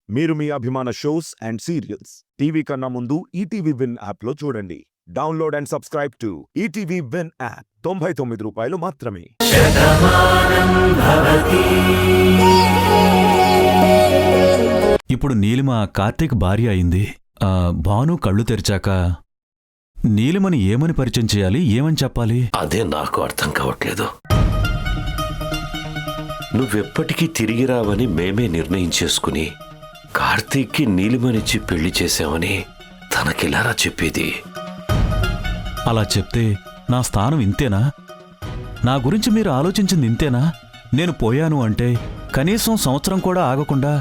మీరు మీ అభిమాన shows and serials TV కన్నా ముందు ఈటీవీ విన్ యాప్లో చూడండి. Download and subscribe to ETV win app. 99 రూపాయలు మాత్రమే. ఇప్పుడు నీలిమ కార్తీక్ భార్య అయింది. భాను కళ్ళు తెరిచాక నీలిమని ఏమని పరిచయం చేయాలి, ఏమని చెప్పాలి? అదే నాకు అర్థం కావట్లేదు. నువ్వెప్పటికీ తిరిగి రావని మేమే నిర్ణయించేసుకుని కార్తీక్కి నీలిమనిచ్చి పెళ్లి చేశామని తనకిలారా చెప్పేది. అలా చెప్తే నా స్థానం ఇంతేనా? నా గురించి మీరు ఆలోచించింది ఇంతేనా? నేను పోయాను అంటే కనీసం సంవత్సరం కూడా ఆగకుండా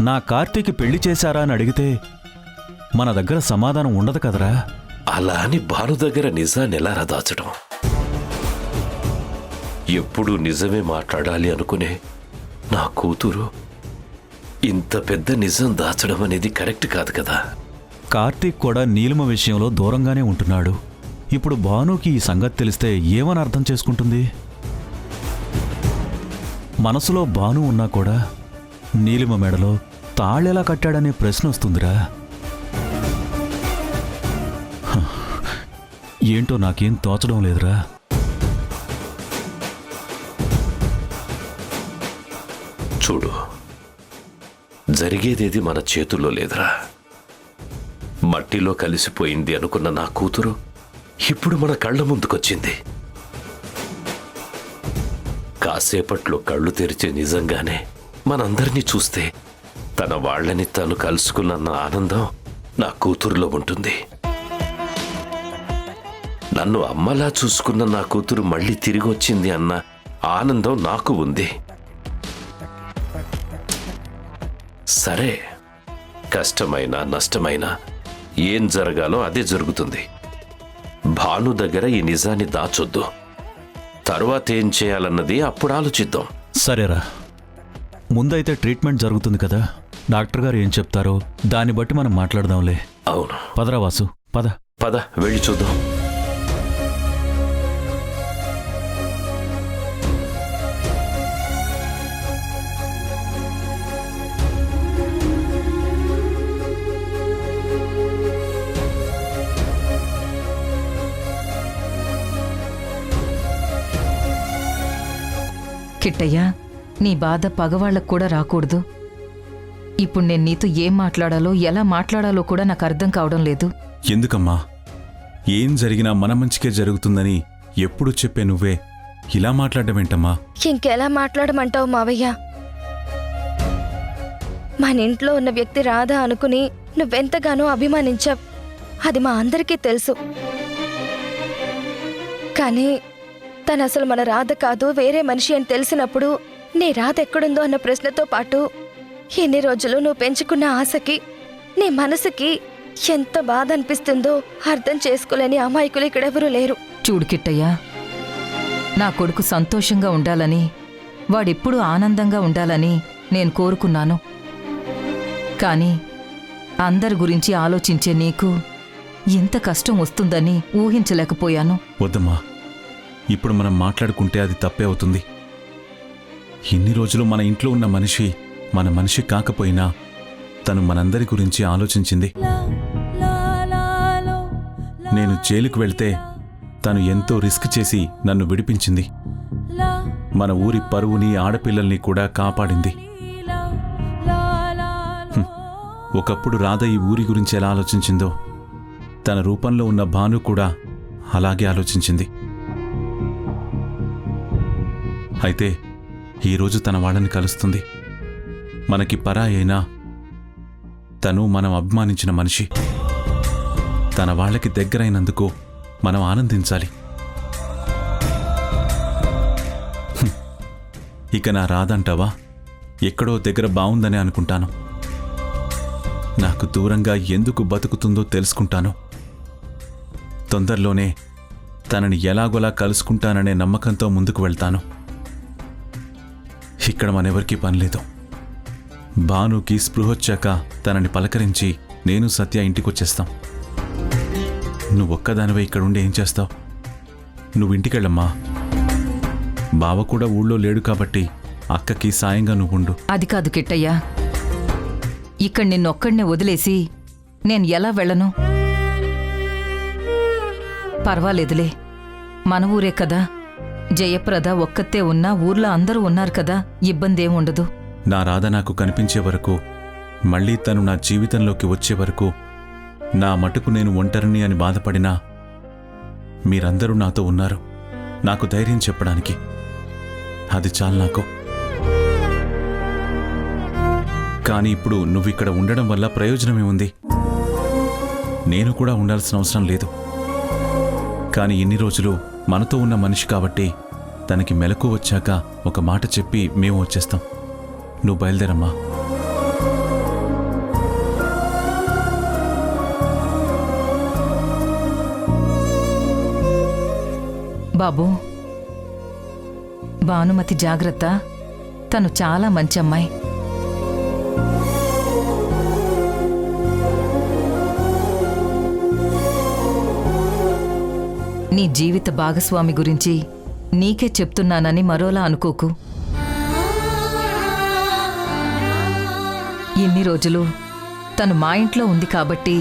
నా కార్తీక్ పెళ్లి చేశారా అని అడిగితే మన దగ్గర సమాధానం ఉండదు కదరా. అలా అని భాను దగ్గర నిజాన్ని ఎలా దాచడం? ఎప్పుడూ నిజమే మాట్లాడాలి అనుకునే నా కూతురు ఇంత పెద్ద నిజం దాచడం అనేది కరెక్ట్ కాదు కదా. కార్తీక్ కూడా నీలిమ విషయంలో దూరంగానే ఉంటున్నాడు. ఇప్పుడు భానుకి ఈ సంగతి తెలిస్తే ఏమని అర్థం చేసుకుంటుంది? మనసులో భాను ఉన్నా కూడా నీలిమ మెడలో తాళెలా కట్టాడనే ప్రశ్న వస్తుందిరా. ఏంటో నాకేం తోచడం లేదురా. చూడు, జరిగేదేది మన చేతుల్లో లేదురా. మట్టిలో కలిసిపోయింది అనుకున్న నా కూతురు ఇప్పుడు మన కళ్ళ ముందుకొచ్చింది. కాసేపట్లో కళ్ళు తెరిచి నిజంగానే మనందరినీ చూస్తే తన వాళ్ళని తాను కలుసుకున్న ఆనందం నా కూతురులో ఉంటుంది. నన్ను అమ్మలా చూసుకున్న నా కూతురు మళ్ళీ తిరిగి వచ్చింది అన్న ఆనందం నాకు ఉంది. సరే, కష్టమైనా నష్టమైనా ఏం జరగాలో అదే జరుగుతుంది. భాను దగ్గర ఈ నిజాన్ని దాచొద్దు. తరువాత ఏం చేయాలన్నది అప్పుడు ఆలోచిద్దాం. సరేరా, ముందైతే ట్రీట్మెంట్ జరుగుతుంది కదా, డాక్టర్ గారు ఏం చెప్తారో దాన్ని బట్టి మనం మాట్లాడదాంలే. అవును, పదరా వాసు, పద పద వెళ్ళి చూద్దాం. కిట్టయ్య, నీ బాధ పగవాళ్లకు కూడా రాకూడదు. ఇప్పుడు నేను నీతో ఏం మాట్లాడాలో ఎలా మాట్లాడాలో కూడా నాకు అర్థం కావడం లేదు. ఎందుకమ్మా? ఏం జరిగినా మన మంచికే జరుగుతుందని ఎప్పుడు చెప్పే నువ్వే ఇలా మాట్లాడమేంటమ్మా? ఇంకెలా మాట్లాడమంటావు మావయ్య? మన ఇంట్లో ఉన్న వ్యక్తి రాధా అనుకుని నువ్వెంతగానో అభిమానించావు. అది మా అందరికీ తెలుసు. కానీ తను అసలు మన రాధ కాదు, వేరే మనిషి అని తెలిసినప్పుడు నీ రాధ ఎక్కడుందో అన్న ప్రశ్నతో పాటు ఎన్ని రోజులు నువ్వు పెంచుకున్న ఆశకి, నీ మనసుకి ఎంత బాధ అనిపిస్తుందో అర్థం చేసుకోలేని అమాయకులు ఇక్కడెవరూ లేరు. చూడు కిట్టయ్య, నా కొడుకు సంతోషంగా ఉండాలని, వాడెప్పుడూ ఆనందంగా ఉండాలని నేను కోరుకున్నాను. కానీ అందరి గురించి ఆలోచించే నీకు ఎంత కష్టం వస్తుందని ఊహించలేకపోయాను. వద్దమ్మా, ఇప్పుడు మనం మాట్లాడుకుంటే అది తప్పే అవుతుంది. ఇన్ని రోజులు మన ఇంట్లో ఉన్న మనిషి మన మనిషి కాకపోయినా తను మనందరి గురించి ఆలోచించింది. నేను జైలుకు వెళ్తే తను ఎంతో రిస్క్ చేసి నన్ను విడిపించింది. మన ఊరి పరువుని, ఆడపిల్లల్ని కూడా కాపాడింది. ఒకప్పుడు రాధ ఈ ఊరి గురించి ఎలా ఆలోచించిందో తన రూపంలో ఉన్న భాను కూడా అలాగే ఆలోచించింది. అయితే ఈరోజు తన వాళ్ళని కలుస్తుంది. మనకి పరాయి అయినా తను మనం అభిమానించిన మనిషి. తన వాళ్ళకి దగ్గరైనందుకు మనం ఆనందించాలి. ఇక నా రాదంటావా? ఎక్కడో దగ్గర బావుందని అనుకుంటాను. నాకు దూరంగా ఎందుకు బతుకుతుందో తెలుసుకుంటాను. తొందరలోనే తనని ఎలాగోలా కలుసుకుంటాననే నమ్మకంతో ముందుకు వెళ్తాను. ఇక్కడ మనెవరికీ పనిలేదు. భానుకి స్పృహొచ్చాక తనని పలకరించి నేను సత్య ఇంటికొచ్చేస్తాం. నువ్వొక్కదానివే ఇక్కడుండి ఏం చేస్తావు? నువ్వింటికెళ్ళమ్మా. బావ కూడా ఊళ్ళో లేడు కాబట్టి అక్కకి సాయంగా నువ్వుండు. అది కాదు కిట్టయ్య, ఇక్కడ నిన్నొక్కడినే వదిలేసి నేను ఎలా వెళ్ళను? పర్వాలేదులే, మన ఊరే కదా. జయప్రద ఒక్కతే ఉన్నా ఊర్లో అందరూ ఉన్నారు కదా, ఇబ్బందేం ఉండదు. నా రాధ నాకు కనిపించే వరకు, మళ్ళీ తను నా జీవితంలోకి వచ్చే వరకు నా మటుకు నేను ఒంటరిని అని బాధపడినా మీరందరూ నాతో ఉన్నారు, నాకు ధైర్యం చెప్పడానికి. అది చాలు నాకు. కానీ ఇప్పుడు నువ్విక్కడ ఉండడం వల్ల ప్రయోజనమే ఉంది. నేను కూడా ఉండాల్సిన అవసరం లేదు. కానీ ఇన్ని రోజులు మనతో ఉన్న మనిషి కాబట్టి తనకి మెలకు వచ్చాక ఒక మాట చెప్పి మేము వచ్చేస్తాం. నువ్వు బయలుదేరమ్మా. బాబూ, భానుమతి జాగ్రత్త. తను చాలా మంచి అమ్మాయి. నీ జీవిత భాగస్వామి గురించి నీకే చెప్తున్నానని మరోలా అనుకోకు. ఇన్ని రోజులు తను మా ఇంట్లో ఉంది కాబట్టి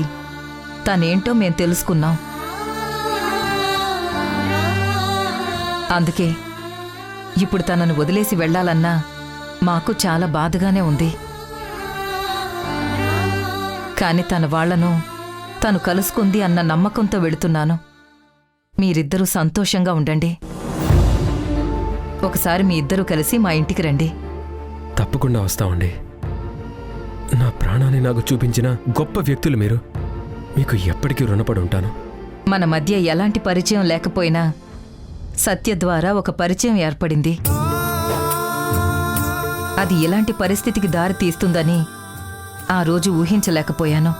తనేంటో మేం తెలుసుకున్నాం. అందుకే ఇప్పుడు తనను వదిలేసి వెళ్లాలన్నా మాకు చాలా బాధగానే ఉంది. కాని తన వాళ్లను తను కలుసుకుంది అన్న నమ్మకంతో వెళుతున్నాను. మీరిద్దరూ సంతోషంగా ఉండండి. ఒకసారి మీ ఇద్దరూ కలిసి మా ఇంటికి రండి. తప్పకుండా వస్తామండి. నా ప్రాణాన్ని నాకు చూపించిన గొప్ప వ్యక్తులు మీరు. మీకు ఎప్పటికీ రుణపడి ఉంటాను. మన మధ్య ఎలాంటి పరిచయం లేకపోయినా సత్య ద్వారా ఒక పరిచయం ఏర్పడింది. అది ఎలాంటి పరిస్థితికి దారి తీస్తుందని ఆ రోజు ఊహించలేకపోయాను.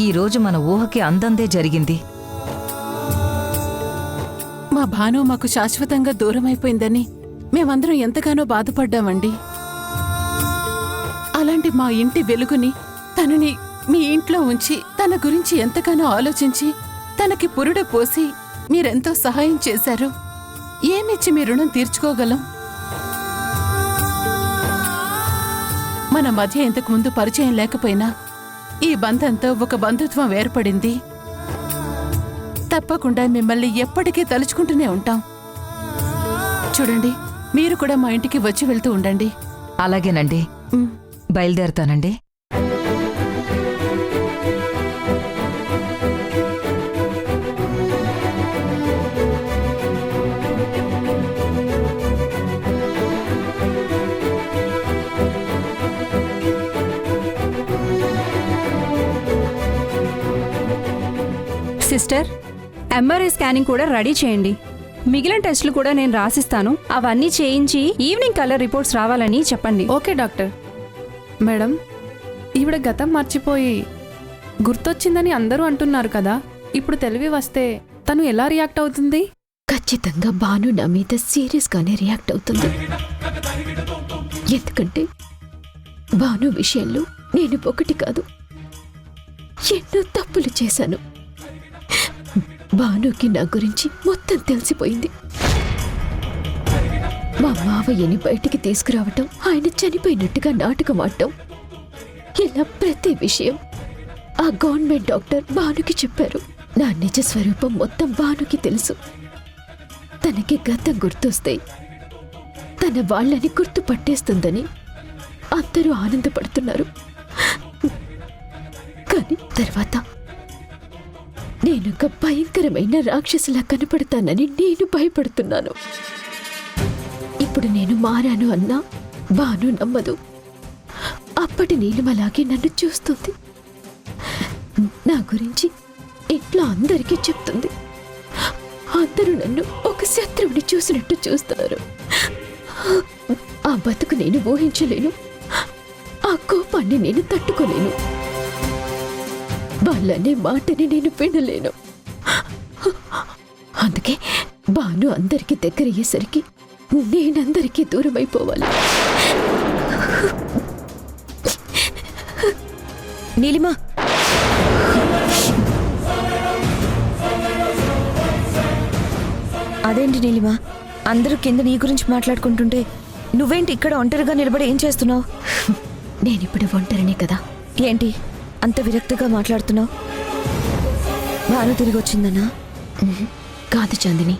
ఈ రోజు మన ఊహకి అందందే జరిగింది. మా భాను మాకు శాశ్వతంగా దూరమైపోయిందని మేమందరం ఎంతగానో బాధపడ్డామండి. అలాంటి మా ఇంటి వెలుగుని తనని మీ ఇంట్లో ఉంచి తన గురించి ఎంతగానో ఆలోచించి తనకి పురుడ పోసి మీరెంతో సహాయం చేశారు. ఏమిచ్చి మీ రుణం తీర్చుకోగలం? మన మధ్య ఇంతకు ముందు పరిచయం లేకపోయినా ఈ బంధంతో ఒక బంధుత్వం ఏర్పడింది. తప్పకుండా మిమ్మల్ని ఎప్పటికీ తలుచుకుంటూనే ఉంటాం. చూడండి, మీరు కూడా మా ఇంటికి వచ్చి వెళ్తూ ఉండండి. అలాగేనండి, బయలుదేరతానండి. సిస్టర్, ఎంఆర్ఐ స్కానింగ్ కూడా రెడీ చేయండి. మిగిలిన టెస్టులు కూడా నేను రాసిస్తాను. అవన్నీ చేయించి ఈవినింగ్ కలర్ రిపోర్ట్స్ రావాలని చెప్పండి. Okay doctor. మేడం, ఈవిడ గతం మర్చిపోయి గుర్తొచ్చిందని అందరూ అంటున్నారు కదా, ఇప్పుడు తెలివి వస్తే తను ఎలా రియాక్ట్ అవుతుంది? ఖచ్చితంగా భాను నా మీద సీరియస్గానే రియాక్ట్ అవుతుంది. ఎందుకంటే భాను విషయంలో నేను ఒకటి కాదు, ఎన్నో తప్పులు చేశాను. భానుకి నా గురించి మొత్తం తెలిసిపోయింది. మా మావయ్యని బయటికి తీసుకురావటం, ఆయన చనిపోయినట్టుగా నాటకం ఆడటం, ఇలా ప్రతి విషయం ఆ గవర్నమెంట్ డాక్టర్ భానుకి చెప్పారు. నా నిజ స్వరూపం మొత్తం భానుకి తెలుసు. తనకి గతం గుర్తొస్తే తన వాళ్ళని గుర్తు పట్టేస్తుందని అందరూ ఆనందపడుతున్నారు. కానీ తర్వాత నేనొక భయంకరమైన రాక్షసులా కనపడతానని నేను భయపడుతున్నాను. ఇప్పుడు నేను మారాను అన్నా భాను నమ్మదు. అప్పటి నీలిమలాగే నన్ను చూస్తుంది. నా గురించి ఇంట్లో అందరికీ చెప్తుంది. అందరూ నన్ను ఒక శత్రువుని చూసినట్టు చూస్తారు. ఆ బతుకు నేను ఊహించలేను. ఆ కోపాన్ని నేను తట్టుకోలేను. వాళ్ళనే మాటని నేను వినలేను. అందుకే భాను అందరికీ దగ్గరయ్యేసరికి నేనందరికీ దూరమైపోవాలి. నీలిమా, అదేంటి నీలిమా, అందరూ కింద నీ గురించి మాట్లాడుకుంటుంటే నువ్వేంటి ఇక్కడ ఒంటరిగా నిలబడి ఏం చేస్తున్నావు? నేనిప్పుడు ఒంటరినే కదా. ఏంటి అంత విరక్తిగా మాట్లాడుతున్నావు? భాను తిరిగి వచ్చిందనా? కాదు చాందిని,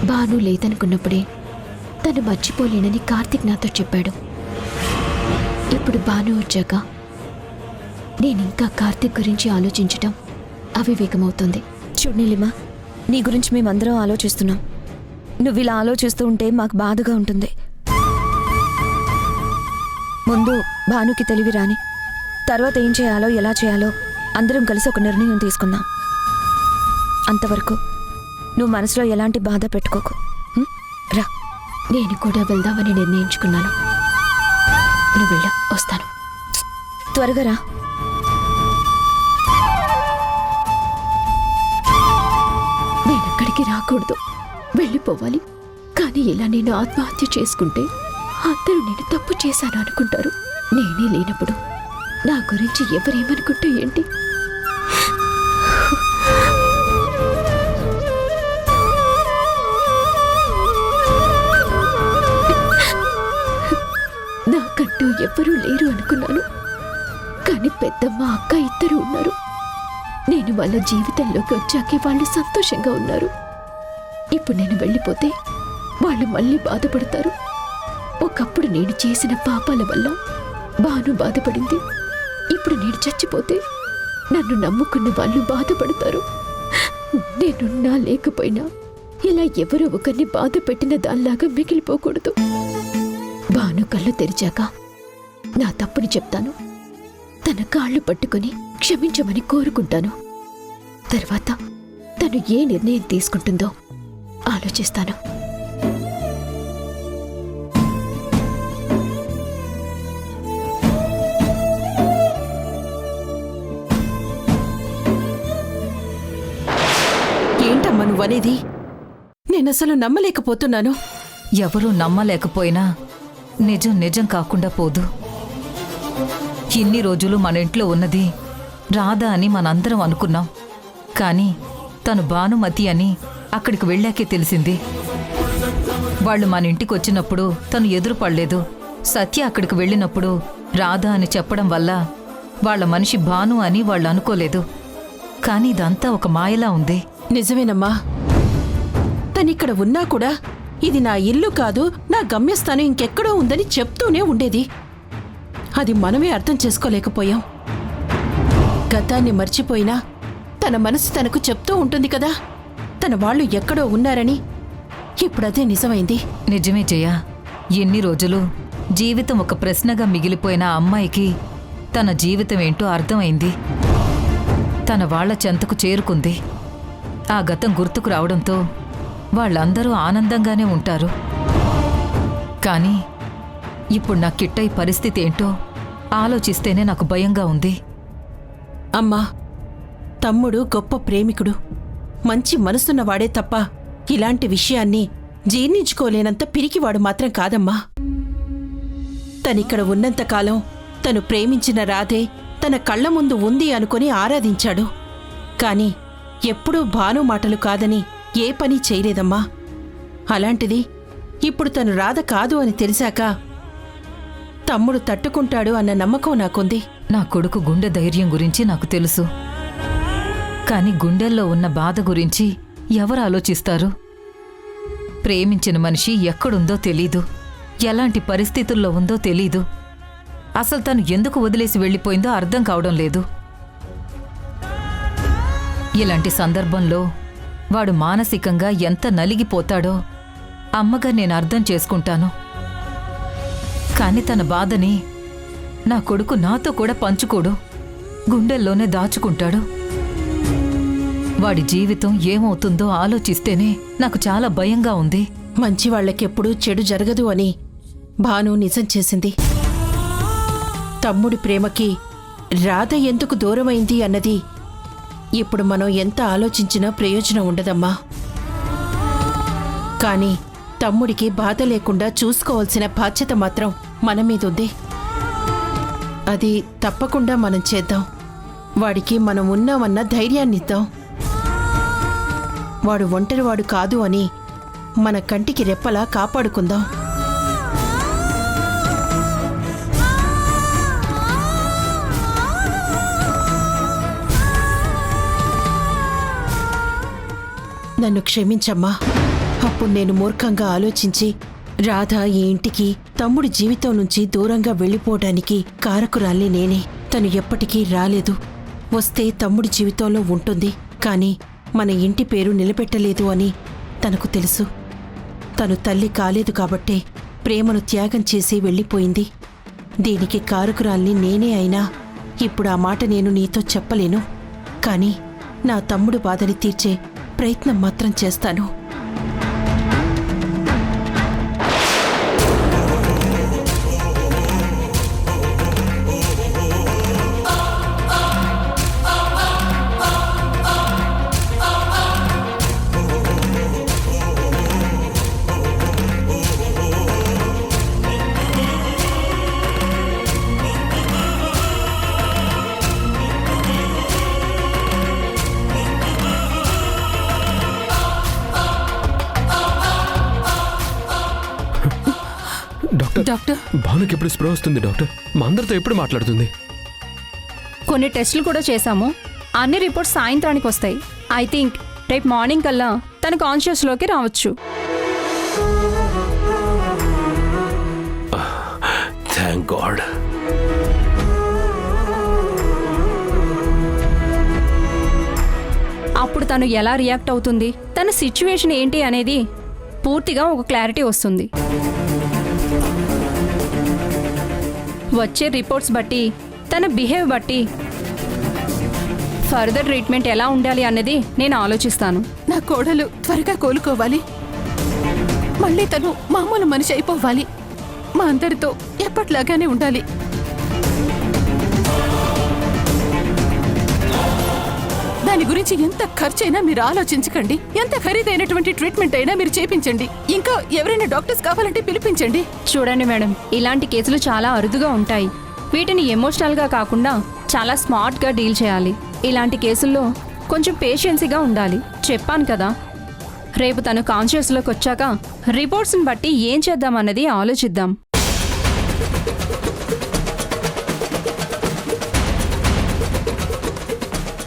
భాను లేదనుకున్నప్పుడే తను మర్చిపోలేనని కార్తీక్ నాతో చెప్పాడు. ఇప్పుడు భాను వచ్చాక నేనింకా కార్తీక్ గురించి ఆలోచించటం అవివేకమవుతుంది. చూడు నీలిమా, నీ గురించి మేమందరం ఆలోచిస్తున్నాం. నువ్వు ఇలా ఆలోచిస్తూ ఉంటే మాకు బాధగా ఉంటుంది. ముందు భానుకి తెలివి రాని, తర్వాత ఏం చేయాలో ఎలా చేయాలో అందరం కలిసి ఒక నిర్ణయం తీసుకుందాం. అంతవరకు నువ్వు మనసులో ఎలాంటి బాధ పెట్టుకోకు. రా. నేను కూడా వెళ్దామని నిర్ణయించుకున్నాను. నువ్వు వెళ్ళా, వస్తాను. త్వరగా రా. నేనక్కడికి రాకూడదు, వెళ్ళిపోవాలి. కానీ ఇలా నేను ఆత్మహత్య చేసుకుంటే అందరూ నేను తప్పు చేశాను అనుకుంటారు. నేనే లేనప్పుడు నా గురించి ఎవరేమనుకుంటే ఏంటి? నాకంటూ ఎవ్వరూ లేరు అనుకున్నాను. కానీ పెద్దమ్మ, అక్క ఇద్దరు ఉన్నారు. నేను వాళ్ళ జీవితంలోకి వచ్చాకే వాళ్ళు సంతోషంగా ఉన్నారు. ఇప్పుడు నేను వెళ్ళిపోతే వాళ్ళు మళ్ళీ బాధపడతారు. ఒకప్పుడు నేను చేసిన పాపాల వల్ల భాను బాధపడింది. ఇప్పుడు నేను చచ్చిపోతే నన్ను నమ్ముకున్న వాళ్ళు బాధపడతారు. నేనున్నా లేకపోయినా ఇలా ఎవరో ఒకరిని బాధ పెట్టిన దానిలాగా మిగిలిపోకూడదు. భాను కళ్ళు తెరిచాక నా తప్పుని చెప్తాను. తన కాళ్ళు పట్టుకుని క్షమించమని కోరుకుంటాను. తర్వాత తను ఏ నిర్ణయం తీసుకుంటుందో ఆలోచిస్తాను. ఏంటమ్మా నువ్వనేది? నేనసలు నమ్మలేకపోతున్నాను. ఎవరూ నమ్మలేకపోయినా నిజం నిజం కాకుండా పోదు. ఇన్ని రోజులు మన ఇంట్లో ఉన్నది రాధా అని మనందరం అనుకున్నాం. కానీ తను భానుమతి అని అక్కడికి వెళ్ళాకే తెలిసింది. వాళ్ళు మన ఇంటికి వచ్చినప్పుడు తను ఎదురుపడలేదు. సత్య అక్కడికి వెళ్ళినప్పుడు రాధా అని చెప్పడం వల్ల వాళ్ళ మనిషి భాను అని వాళ్ళు అనుకోలేదు. కానీ ఇదంతా ఒక మాయలా ఉంది. నిజమేనమ్మా. తనిక్కడ ఉన్నా కూడా ఇది నా ఇల్లు కాదు, నా గమ్యస్థానం ఇంకెక్కడో ఉందని చెప్తూనే ఉండేది. అది మనమే అర్థం చేసుకోలేకపోయాం. గతాన్ని మర్చిపోయినా తన మనసు తనకు చెప్తూ ఉంటుంది కదా, తన వాళ్ళు ఎక్కడో ఉన్నారని. ఇప్పుడదే నిజమైంది. నిజమే జయ. ఎన్ని రోజులు జీవితం ఒక ప్రశ్నగా మిగిలిపోయిన ఆ అమ్మాయికి తన జీవితం ఏంటో అర్థమైంది. తన వాళ్ల చెంతకు చేరుకుంది. ఆ గతం గుర్తుకు రావడంతో వాళ్ళందరూ ఆనందంగానే ఉంటారు. కానీ ఇప్పుడు నా కిట్టయి పరిస్థితి ఏంటో ఆలోచిస్తేనే నాకు భయంగా ఉంది. అమ్మా, తమ్ముడు గొప్ప ప్రేమికుడు, మంచి మనసున్నవాడే తప్ప ఇలాంటి విషయాన్ని జీర్ణించుకోలేనంత పిరికివాడు మాత్రం కాదమ్మా. తనిక్కడ ఉన్నంతకాలం తను ప్రేమించిన రాధే తన కళ్ల ముందు ఉంది అనుకుని ఆరాధించాడు. కాని ఎప్పుడూ భాను మాటలు కాదని ఏ పని చేయలేదమ్మా. అలాంటిది ఇప్పుడు తను రాధ కాదు అని తెలిసాక తమ్ముడు తట్టుకుంటాడు అన్న నమ్మకం నాకుంది. నా కొడుకు గుండె ధైర్యం గురించి నాకు తెలుసు. కాని గుండెల్లో ఉన్న బాధ గురించి ఎవరు ఆలోచిస్తారు? ప్రేమించిన మనిషి ఎక్కడుందో తెలీదు, ఎలాంటి పరిస్థితుల్లో ఉందో తెలీదు. అసలు తను ఎందుకు వదిలేసి వెళ్ళిపోయిందో అర్థం కావడం లేదు. ఇలాంటి సందర్భంలో వాడు మానసికంగా ఎంత నలిగిపోతాడో అమ్మగా నేను అర్థం చేసుకుంటాను. కాని తన బాధని నా కొడుకు నాతో కూడా పంచుకోడు, గుండెల్లోనే దాచుకుంటాడు. వాడి జీవితం ఏమవుతుందో ఆలోచిస్తేనే నాకు చాలా భయంగా ఉంది. మంచివాళ్లకెప్పుడూ చెడు జరగదు అని భాను నిజం చేసింది. తమ్ముడి ప్రేమకి రాధ ఎందుకు దూరమైంది అన్నది ఇప్పుడు మనం ఎంత ఆలోచించినా ప్రయోజనం ఉండదమ్మా. కాని తమ్ముడికి బాధ లేకుండా చూసుకోవాల్సిన బాధ్యత మాత్రం మన మీదుంది. అది తప్పకుండా మనం చేద్దాం. వాడికి మనం ఉన్నామన్న ధైర్యాన్నిద్దాం. వాడు ఒంటరివాడు కాదు అని మన కంటికి రెప్పలా కాపాడుకుందాం. నన్ను క్షమించమ్మా. అప్పుడు నేను మూర్ఖంగా ఆలోచించి రాధ ఈ ఇంటికి తమ్ముడి జీవితం నుంచి దూరంగా వెళ్ళిపోవడానికి కారకురాల్ని నేనే. తను ఎప్పటికీ రాలేదు. వస్తే తమ్ముడి జీవితంలో ఉంటుంది, కానీ మన ఇంటి పేరు నిలబెట్టలేదు అని తనకు తెలుసు. తను తల్లి కాలేదు కాబట్టే ప్రేమను త్యాగం చేసి వెళ్ళిపోయింది. దీనికి కారకురాల్ని నేనే అయినా ఇప్పుడు ఆ మాట నేను నీతో చెప్పలేను. కానీ నా తమ్ముడు బాధని తీర్చే ప్రయత్నం మాత్రం చేస్తాను. డాక్టర్, భానుకి ఎప్పుడు స్ప్రో వస్తుంది డాక్టర్? మా అందరితో ఎప్పుడు మాట్లాడుతుంది? కొన్ని టెస్టులు కూడా చేశాము. అన్ని రిపోర్ట్స్ సాయంత్రానికి వస్తాయి. ఐ థింక్ రేపు మార్నింగ్ కల్లా తన కాన్షియస్లోకి రావచ్చు. Thank God. అప్పుడు తను ఎలా రియాక్ట్ అవుతుంది, తన సిచ్యువేషన్ ఏంటి అనేది పూర్తిగా ఒక క్లారిటీ వస్తుంది. వచ్చే రిపోర్ట్స్ బట్టి, తన బిహేవ్ బట్టి ఫర్దర్ ట్రీట్మెంట్ ఎలా ఉండాలి అన్నది నేను ఆలోచిస్తాను. నా కోడలు త్వరగా కోలుకోవాలి. మళ్ళీ తను మామూలు మనిషి అయిపోవాలి. మా అందరితో ఎప్పట్లాగానే ఉండాలి. దాని గురించి ఎంత ఖర్చైనా మీరు ఆలోచించకండి. ఎంత ఖరీదైనటువంటి ట్రీట్మెంట్ అయినా మీరు చేయించండి. ఇంకా ఎవరైనా డాక్టర్స్ కావాలంటే పిలిపించండి. చూడండి మేడం, ఇలాంటి కేసులు చాలా అరుదుగా ఉంటాయి. వీటిని ఎమోషనల్గా కాకుండా చాలా స్మార్ట్గా డీల్ చేయాలి. ఇలాంటి కేసుల్లో కొంచెం పేషెన్సీగా ఉండాలి. చెప్పాను కదా, రేపు తను కాన్షియస్లోకి వచ్చాక రిపోర్ట్స్ని బట్టి ఏం చేద్దామన్నది ఆలోచిద్దాం.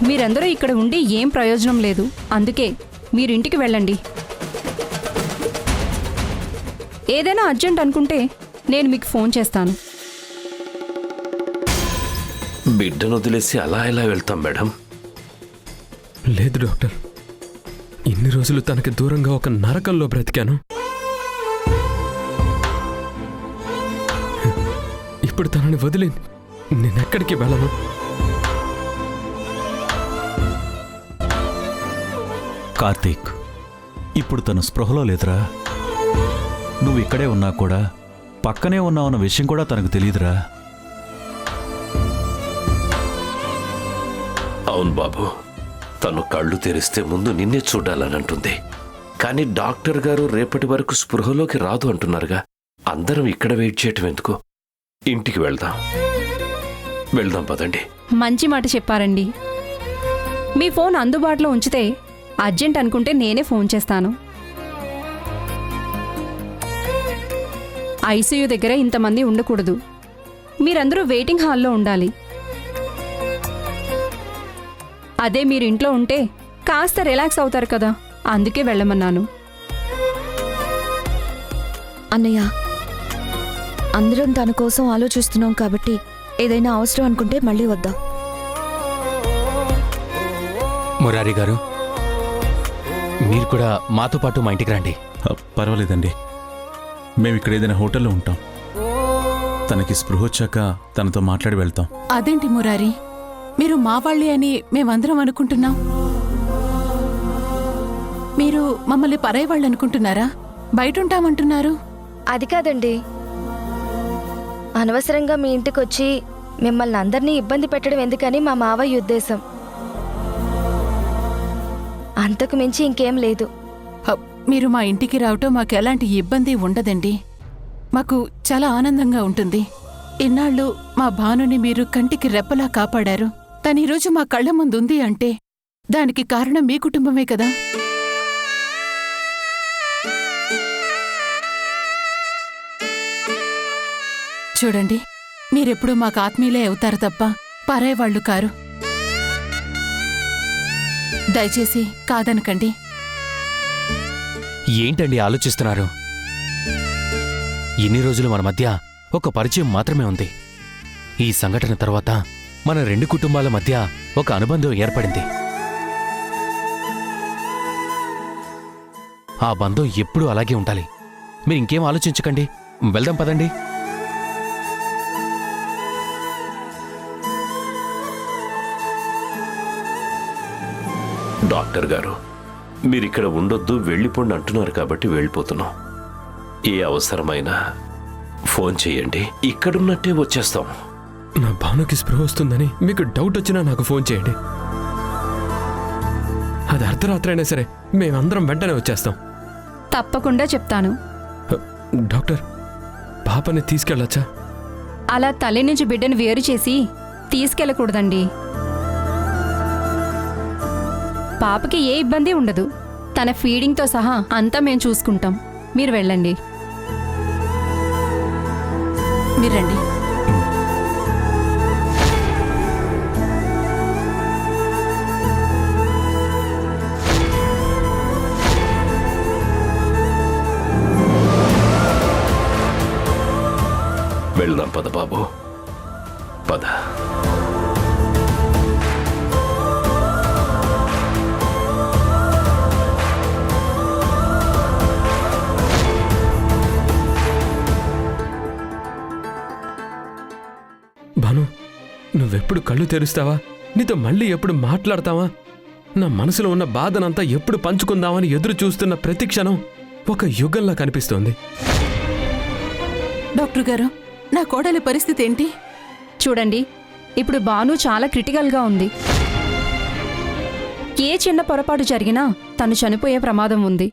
మీరందరూ ఇక్కడ ఉండి ఏం ప్రయోజనం లేదు. అందుకే మీరు ఇంటికి వెళ్ళండి. ఏదైనా అర్జెంట్ అనుకుంటే నేను మీకు ఫోన్ చేస్తాను. బిడ్డను వదిలేసి అలా ఎలా వెళ్తాం మేడం? లేదు డాక్టర్, ఇన్ని రోజులు తనకి దూరంగా ఒక నరకంలో బ్రతికాను. ఇప్పుడు తనని వదిలి నేనెక్కడికి వెళ్ళను. కార్తీక్, ఇప్పుడు తను స్పృహలో లేదురా. నువ్వు ఇక్కడే ఉన్నా కూడా పక్కనే ఉన్నావన్న విషయం కూడా తనకు తెలియదురా. అవును బాబు, తను కళ్ళు తెరిస్తే ముందు నిన్నే చూడాలని అంటుంది. కానీ డాక్టర్ గారు రేపటి వరకు స్పృహలోకి రాదు అంటున్నారుగా. అందరం ఇక్కడ వెయిట్ చేయటం ఎందుకు? ఇంటికి వెళ్దాం పదండి. మంచి మాట చెప్పారండి. మీ ఫోన్ అందుబాటులో ఉంచితే అర్జెంట్ అనుకుంటే నేనే ఫోన్ చేస్తాను. ఐసీయూ దగ్గర ఇంతమంది ఉండకూడదు. మీరందరూ వెయిటింగ్ హాల్లో ఉండాలి. అదే మీరు ఇంట్లో ఉంటే కాస్త రిలాక్స్ అవుతారు కదా, అందుకే వెళ్ళమన్నాను. అన్నయ్య, అందరం తన కోసం ఆలోచిస్తున్నాం కాబట్టి ఏదైనా అవసరం అనుకుంటే మళ్ళీ వద్దాం. మురారి గారు, మీరు కూడా మాతో పాటు మా ఇంటికి రండి. పర్వాలేదండి, మేము ఇక్కడ ఏదైనా హోటల్లో ఉంటాం. తనకి స్పృహ వచ్చాక తనతో మాట్లాడి వెళ్తాం. అదేంటి మురారి, మీరు మా వాళ్ళే అని మేమందరం అనుకుంటున్నాం. మీరు మమ్మల్ని పరాయి వాళ్ళు అనుకుంటున్నారా? బయట ఉంటామంటున్నారు. అది కాదండి, అనవసరంగా మీ ఇంటికొచ్చి మిమ్మల్ని అందరినీ ఇబ్బంది పెట్టడం ఎందుకని మా మావయ్య ఉద్దేశం. అంతకు మించి ఇంకేం లేదు. మీరు మా ఇంటికి రావటం మాకు ఎలాంటి ఇబ్బంది ఉండదండి. మాకు చాలా ఆనందంగా ఉంటుంది. ఇన్నాళ్ళు మా భానుని మీరు కంటికి రెప్పలా కాపాడారు. తను ఈరోజు మా కళ్ళ ముందుంది అంటే దానికి కారణం మీ కుటుంబమే కదా. చూడండి, మీరెప్పుడూ మాకు ఆత్మీయులే అవుతారు తప్ప పరాయవాళ్లు కారు. దయచేసి కాదనకండి. ఏంటండి ఆలోచిస్తున్నారు? ఇన్ని రోజులు మన మధ్య ఒక పరిచయం మాత్రమే ఉంది. ఈ సంఘటన తర్వాత మన రెండు కుటుంబాల మధ్య ఒక అనుబంధం ఏర్పడింది. ఆ బంధం ఎప్పుడూ అలాగే ఉండాలి. మీరు ఇంకేం ఆలోచించకండి, వెళ్దాం పదండి. డాక్టర్ గారు, మీరిక్కడ ఉండొద్దు, వెళ్ళిపోండి అంటున్నారు కాబట్టి వెళ్ళిపోతున్నాం. ఏ అవసరమైనా ఫోన్ చేయండి, ఇక్కడున్నట్టే వచ్చేస్తాం. నా భానుకి స్పృహ వస్తుందని మీకు డౌట్ వచ్చినా నాకు ఫోన్ చేయండి. అది అర్ధరాత్రి అయినా సరే మేమందరం వెంటనే వచ్చేస్తాం. తప్పకుండా చెప్తాను. డాక్టర్, పాపని తీసుకెళ్ళొచ్చా? అలా తల్లి నుంచి బిడ్డను వేరు చేసి తీసుకెళ్ళకూడదండి. పాపకి ఏ ఇబ్బంది ఉండదు. తన ఫీడింగ్తో సహా అంతా మేము చూసుకుంటాం. మీరు వెళ్ళండి. మీరు రండి. వెళ్దాం పద బాబు, పద. భాను, నువ్వెప్పుడు కళ్ళు తెరుస్తావా? నీతో మళ్ళీ ఎప్పుడు మాట్లాడతావా? నా మనసులో ఉన్న బాధనంతా ఎప్పుడు పంచుకుందామని ఎదురు చూస్తున్న ప్రతి క్షణం ఒక యుగంలా కనిపిస్తోంది. డాక్టర్ గారు, నా కోడలి పరిస్థితి ఏంటి? చూడండి, ఇప్పుడు భాను చాలా క్రిటికల్గా ఉంది. ఏ చిన్న పొరపాటు జరిగినా తను చనిపోయే ప్రమాదం ఉంది.